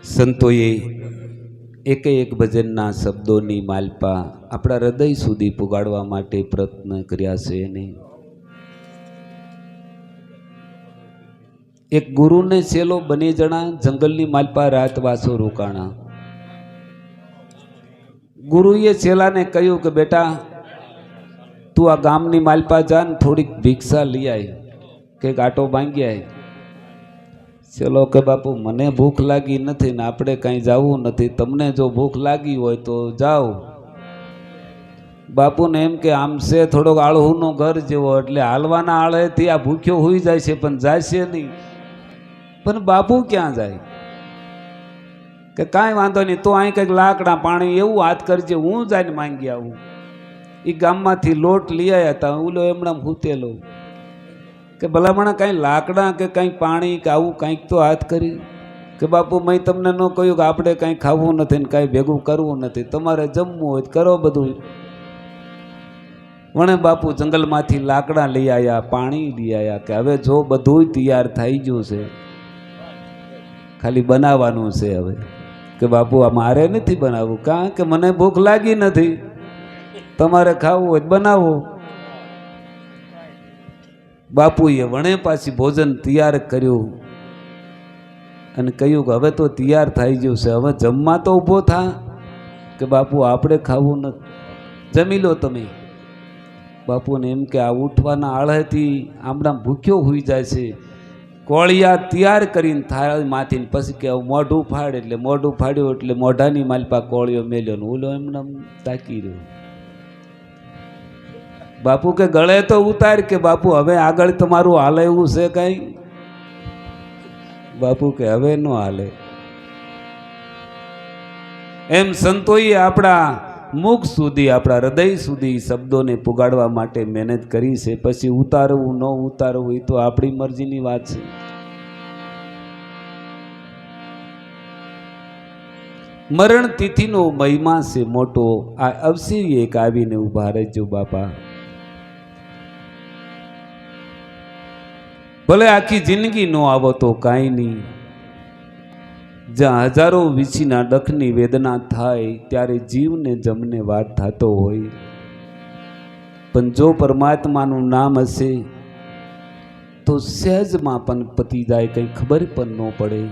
સંતોએ એક ભજનના શબ્દોની માલપા આપણા હૃદય સુધી પુગાડવા માટે પ્રયત્ન કર્યા છે. એને એક ગુરુને છેલ્લો બને જણા જંગલની માલપા રાત વાસો રોકાણા. ગુરુએ છેલ્લાને કહ્યું કે બેટા તું આ ગામની માલપા જા ને થોડીક ભિક્ષા લઈ આય કે આટો ભાંગી આય. ચલો કે બાપુ મને ભૂખ લાગી નથી ને આપણે કાંઈ જવું નથી, તમને જો ભૂખ લાગી હોય તો જાઓ. બાપુને એમ કે આમ છે થોડોક આળહુનો ઘર જેવો, એટલે હાલવાના આળેથી આ ભૂખ્યો હોઈ જાય છે પણ જાશે નહીં. પણ બાપુ ક્યાં જાય કે કાંઈ વાંધો નહીં, તો અહીં કંઈક લાકડા પાણી એવું હાથ કરજે, હું જઈને માંગી આવું. એ ગામમાંથી લોટ લઈ આવ્યા હતા, ઓલો એમણામ હૂતેલો કે ભલામણા કાંઈ લાકડા કે કાંઈ પાણી કે આવું કાંઈક તો હાથ કરી. કે બાપુ મેં તમને ન કહ્યું કે આપણે કાંઈ ખાવું નથી ને કાંઈ ભેગું કરવું નથી, તમારે જમવું હોય કરો બધું. વણે બાપુ જંગલમાંથી લાકડા લઈ આવ્યા, પાણી લઈ આવ્યા કે હવે જો બધું તૈયાર થઈ ગયું છે, ખાલી બનાવવાનું છે. હવે કે બાપુ આ મારે નથી બનાવવું, કારણ કે મને ભૂખ લાગી નથી, તમારે ખાવું હોય બનાવો. બાપુએ વણે પાછી ભોજન તૈયાર કર્યું અને કહ્યું કે હવે તો તૈયાર થઈ ગયું છે, હવે જમવા તો ઊભો થા. કે બાપુ આપણે ખાવું નથી, જમી લો તમે. બાપુને એમ કે આ ઉઠવાના આળહેથી આમણામ ભૂખ્યો હોઈ જાય છે. કોળિયા તૈયાર કરીને થાળ માથીને પછી કે મોઢું ફાડ, એટલે મોઢું ફાડ્યું એટલે મોઢાની માલપા કોળિયો મેલ્યો ને ઓલો એમને તાકી રહ્યો. બાપુ કે ગળે તો ઉતાર કે બાપુ હવે આગળ તમારું હાલે એવું છે કઈ? બાપુ કે હવે નો હાલે. એમ સંતોએ આપણા મુખ સુધી આપણા હૃદય સુધી શબ્દોને પુગાડવા માટે મહેનત કરી છે. પછી ઉતારવું ન ઉતારવું એ તો આપણી મરજીની વાત છે. મરણ તિથિનો મહિમા છે મોટો, આ અવસરી એક આવીને ઉભા રહેજો બાપા. ભલે આખી જિંદગી નો આવો તો કાંઈ નહીં, જ્યાં હજારો વીછીના ડખની વેદના થાય ત્યારે જીવને જમને વાત થતો હોય. પણ જો પરમાત્માનું નામ હશે તો સહેજમાં પણ પતી જાય, કંઈ ખબર પણ ન પડે.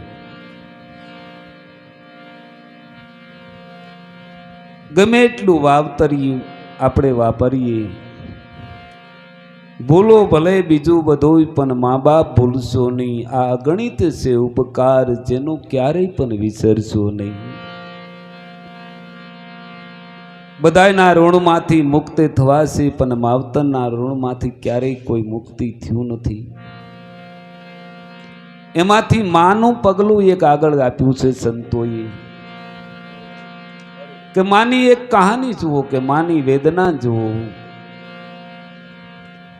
ગમે એટલું વાવતર્યું આપણે વાપરીએ, ભૂલો ભલે બીજું બધું પણ મા બાપ ભૂલશો નહીં. આ અગણિત છે ઉપકાર જેનો ક્યારેય પણ વિસરશો નહીં. બધાના ઋણમાંથી મુક્ત થવાશે પણ માવતરના ઋણમાંથી ક્યારેય કોઈ મુક્તિ થયું નથી. એમાંથી માનું પગલું એક આગળ આપ્યું છે સંતોએ કે માની એક કહાની જુઓ, કે માની વેદના જુઓ.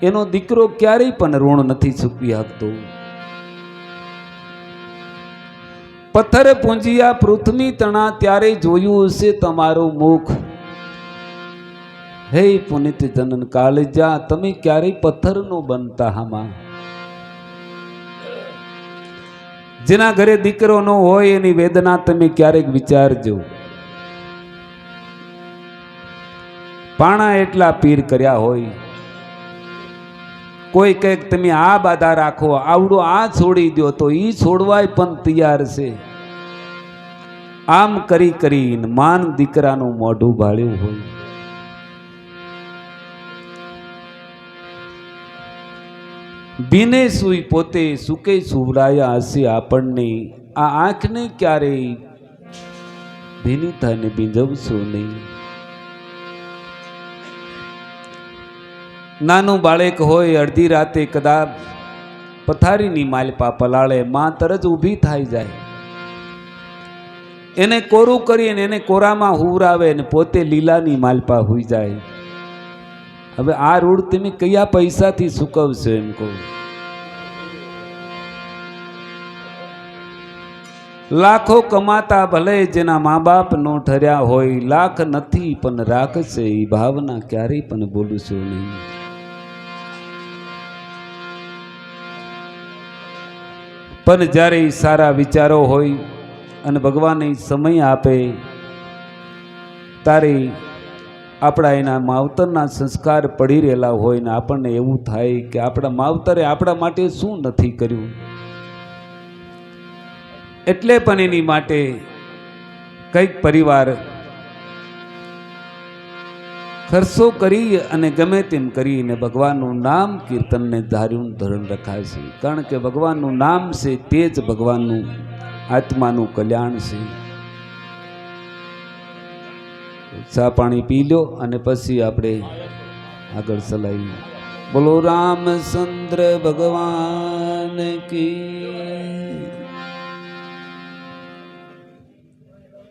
એનો દીકરો ક્યારેય પણ ઋણ નથી ચૂકવી શકતો. પથ્થર પૂંજિયા પૃથ્વી તણા ત્યારે જોયું હશે તમારું મુખ. હે પુનિત જનન કાળજા, તમે ક્યારેય પથ્થર નો બનતા. હામાં જેના ઘરે દીકરો ન હોય એની વેદના તમે ક્યારેક વિચારજો. પાણા એટલા પીર કર્યા હોય, કોઈ કંઈક તમે આ બાધા રાખો, આવડું આ છોડી દો તો ઈ છોડવાય પણ તૈયાર છે. આમ કરી કરીને માન દીકરાનું મોઢું ભાળ્યું હોય. ભીને સુઈ પોતે સુકે સુવરાયા હશે આપણને. આ આંખને ક્યારેય ભીની થઈને બીંજવશો નહીં. નાનું બાળક હોય, અડધી રાતે કદાચ પથારીની માલપા પલાળે, માં તરત ઊભી થઈ જાય, એને કોરું કરીને એને કોરામાં હુવરાવે ને પોતે લીલાની માલપા હુઈ જાય. હવે આ રૂડ તમે કયા પૈસાથી ચૂકવશો એમ કહું? લાખો કમાતા ભલે જેના મા બાપ નો ઠર્યા હોય, લાખ નથી પણ રાખશે એ ભાવના ક્યારેય પણ બોલશો નહીં. પણ જ્યારે સારા વિચારો હોય, અને ભગવાન સમય આપે તારે આપણા એના માવતરના સંસ્કાર પડી રહેલા હોય ને આપણને એવું થાય કે આપણા માવતરે આપણા માટે શું નથી કર્યું, એટલે પણ એની માટે કંઈક પરિવાર ખર્ચો કરી અને ગમે તેમ કરીને ભગવાનનું નામ કીર્તનને ધાર્યું ધરણ રખાય છે. કારણ કે ભગવાનનું નામ છે તે જ ભગવાનનું આત્માનું કલ્યાણ છે. ચા પાણી પી લો અને પછી આપણે આગળ ચલાવીએ. બોલો રામચંદ્ર ભગવાન કી